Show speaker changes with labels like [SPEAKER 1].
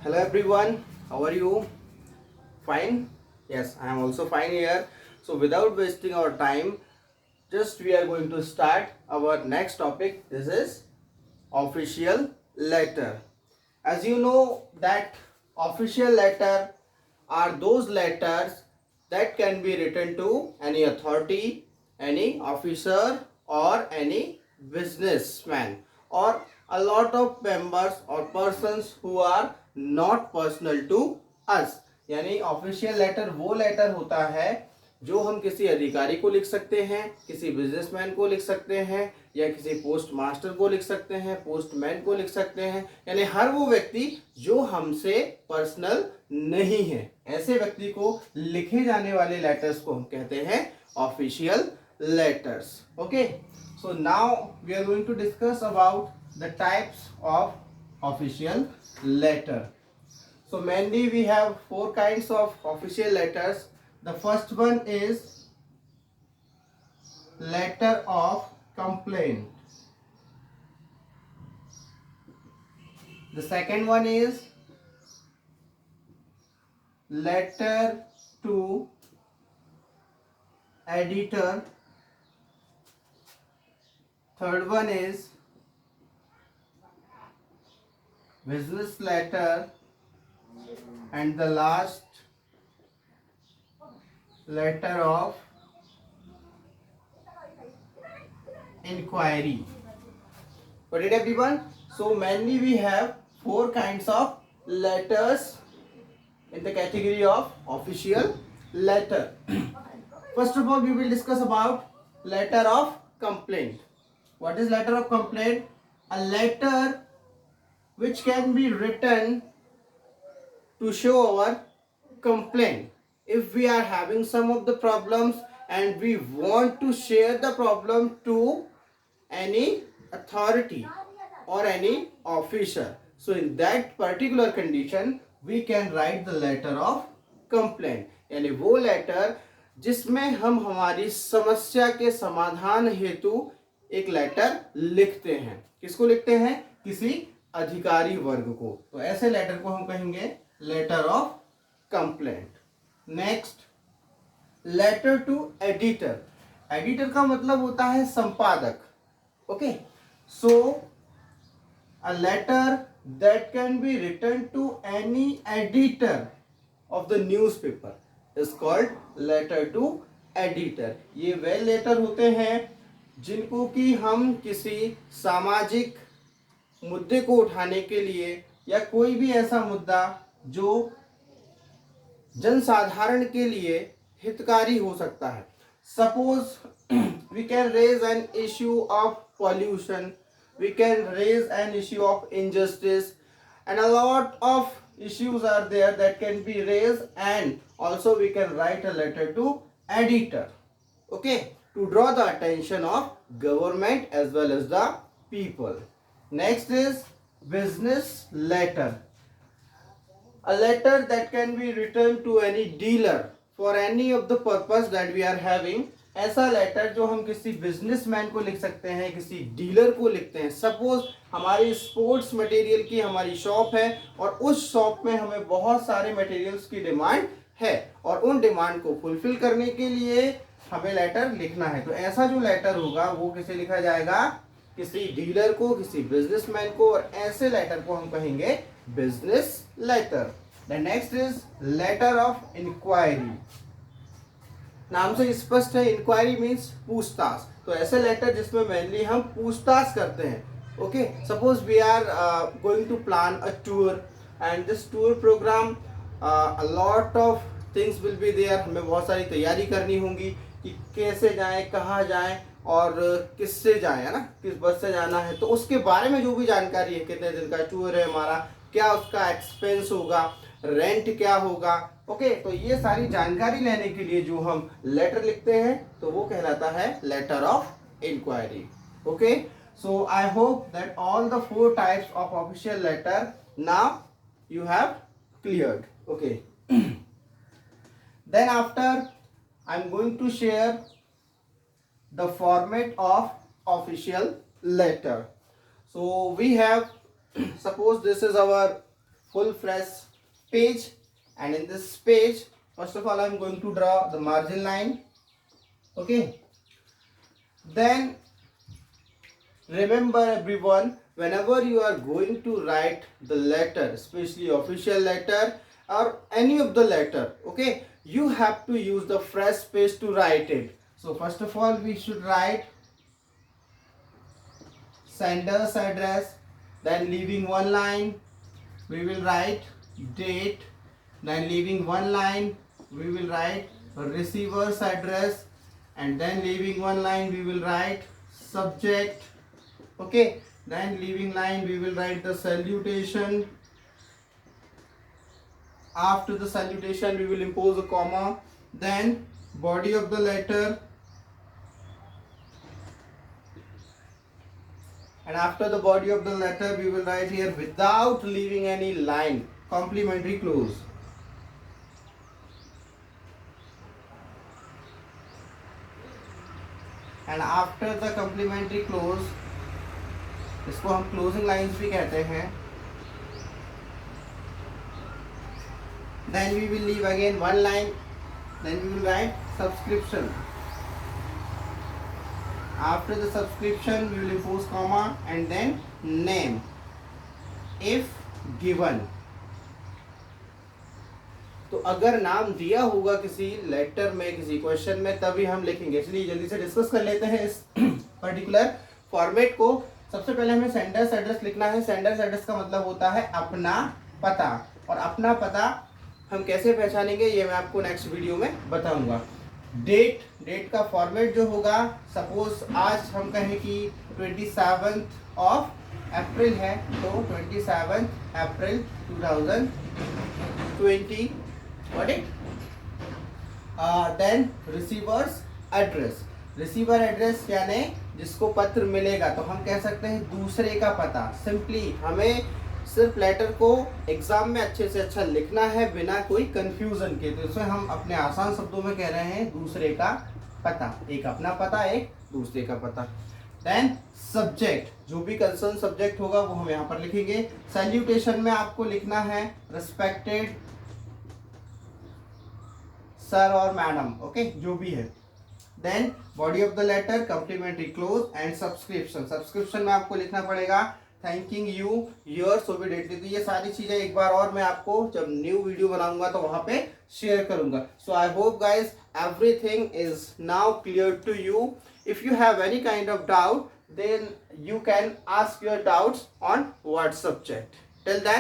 [SPEAKER 1] Hello everyone, how are you? Fine? Yes, I am also fine here. So without wasting our time, just we are going to start our next topic. This is official letter. As you know that official letter are those letters that can be written to any authority, any officer or any businessman or a lot of members or persons who are not personal to us. यानी official letter वो letter होता है जो हम किसी अधिकारी को लिख सकते हैं, किसी बिजनेसमैन को लिख सकते हैं या किसी पोस्ट मास्टर को लिख सकते हैं, पोस्टमैन को लिख सकते हैं, यानी हर वो व्यक्ति जो हमसे पर्सनल नहीं है, ऐसे व्यक्ति को लिखे जाने वाले लेटर्स को हम कहते हैं official letters. Okay, so now we are going to discuss about the types of official letter. So mainly we have four kinds of official letters. The first one is letter of complaint. The second one is letter to editor. Third one is business letter. And the last letter of inquiry. Got it everyone? So mainly we have four kinds of letters in the category of official letter. First of all, we will discuss about letter of complaint. What is letter of complaint? A letter which can be written to show our complaint. If we are having some of the problems and we want to share the problem to any authority or any officer, so in that particular condition we can write the letter of complaint. यानी वो letter जिसमें हम हमारी समस्या के समाधान हेतु एक लेटर लिखते हैं. किसको लिखते हैं? किसी अधिकारी वर्ग को. तो ऐसे लेटर को हम कहेंगे letter of complaint. Next, letter to editor. Editor का मतलब होता है संपादक. Okay, so a letter that can be written to any editor of the newspaper is called letter to editor. ये वे लेटर होते हैं जिनको कि हम किसी सामाजिक मुद्दे को उठाने के लिए या कोई भी ऐसा मुद्दा जो जनसाधारण के लिए हितकारी हो सकता है. Suppose we can raise an issue of pollution, we can raise an issue of injustice and a lot of issues are there that can be raised, and also we can write a letter to editor, okay, to draw the attention of government as well as the people. Next is business letter. A letter that can be written to any dealer for any of the purpose that we are having. ऐसा letter जो हम किसी businessman को लिख सकते हैं, किसी dealer को लिखते हैं. सपोज हमारी स्पोर्ट्स मटेरियल की हमारी शॉप है और उस शॉप में हमें बहुत सारे मटेरियल्स की डिमांड है और उन डिमांड को फुलफिल करने के लिए हमें लेटर लिखना है. तो ऐसा जो लेटर होगा वो किसे लिखा जाएगा? किसी डीलर को, किसी बिजनेसमैन को, और ऐसे लेटर को हम कहेंगे business letter. The next is letter of inquiry. नाम से स्पष्ट है, इंक्वायरी मीन्स पूछताछ. तो ऐसे लेटर जिसमें मेनली हम पूछताछ करते हैं. Okay, suppose we are going to plan a tour and this tour programme a lot of things will be there. हमें बहुत सारी तैयारी करनी होगी कि कैसे जाएं, कहाँ जाएं और किससे जाएं, है ना, किस बस से जाना है. तो उसके बारे में जो भी जानकारी है, कितने दिन का टूर है हमारा, क्या उसका एक्सपेंस होगा, रेंट क्या होगा. ओके, तो ये सारी जानकारी लेने के लिए जो हम लेटर लिखते हैं तो वो कहलाता है letter of inquiry. Okay, so I hope that all the four types of official letter now you have cleared. Okay, then after I am going to share the format of official letter. So we have suppose this is our full fresh page, and in this page, first of all, I'm going to draw the margin line. Okay. Then remember everyone, whenever you are going to write the letter, especially official letter or any of the letter, okay, you have to use the fresh page to write it. So first of all, we should write sender's address, then leaving one line we will write date, then leaving one line we will write receiver's address, and then leaving one line we will write subject. Okay, then leaving line we will write the salutation. After the salutation we will impose a comma, then body of the letter, and after the body of the letter we will write here without leaving any line complimentary clause. And after the complimentary clause, इसको हम closing lines भी कहते हैं, then we will leave again one line, then we will write subscription. After the subscription we will impose comma and then name if given. तो अगर नाम दिया होगा किसी लेटर में, किसी क्वेश्चन में, तभी हम लिखेंगे. इसलिए जल्दी से डिस्कस कर लेते हैं इस पर्टिकुलर फॉर्मेट को. सबसे पहले हमें सेंडर्स एड्रेस लिखना है. सेंडर्स एड्रेस का मतलब होता है अपना पता, और अपना पता हम कैसे पहचानेंगे ये मैं आपको नेक्स्ट वीडियो में बताऊंगा. डेट का फॉर्मेट जो होगा, सपोज आज हम कहें कि 27 अप्रैल है, तो 27 अप्रैल 2020. Got it? Then receiver's address. Receiver address यानी जिसको पत्र मिलेगा, तो हम कह सकते हैं दूसरे का पता. सिंपली हमें सिर्फ लेटर को एग्जाम में अच्छे से अच्छा लिखना है बिना कोई कंफ्यूजन के. तो इसमें हम अपने आसान शब्दों में कह रहे हैं दूसरे का पता. एक अपना पता, एक दूसरे का पता. देन सब्जेक्ट, जो भी कंसर्न सब्जेक्ट होगा वो हम यहाँ पर लिखेंगे. सैल्यूटेशन में आपको लिखना है रिस्पेक्टेड सर और मैडम, ओके, जो भी है. Then body of the letter, complimentary close and subscription. Subscription में आपको लिखना पड़ेगा थैंकिंग यू योर सो बी डेटली. तो ये सारी चीजें एक बार और मैं आपको जब न्यू वीडियो बनाऊंगा तो वहां पे शेयर करूंगा. So I hope guys everything is now clear to you. If you have any kind of doubt then you can ask your doubts on WhatsApp chat. Till then